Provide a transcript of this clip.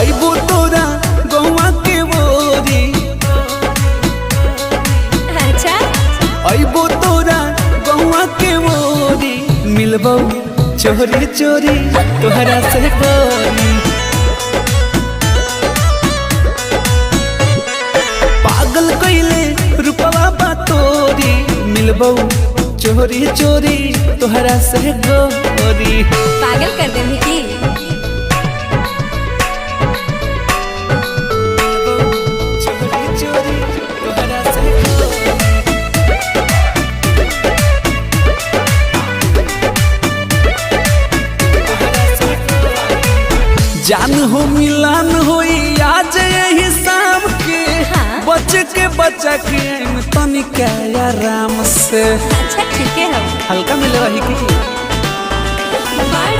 अइबो तोरा गौवा के बोरी। अच्छा अइबो तोरा गौवा के बोरी। मिलबो चोरी चोरी तोहरा से गोरी। पागल कइले रूपवा बा तोरी। मिलबो चोरी चोरी तोहरा से गोरी। पागल कर दे की। चोरी चोरी तोहरा से गोरी। जान हो मिलान होई आज यही शाम के। हाँ। बच के बचा के आइम तनिका आराम से। अच्छा ठीक है हम हल्का मिले रही की। बाय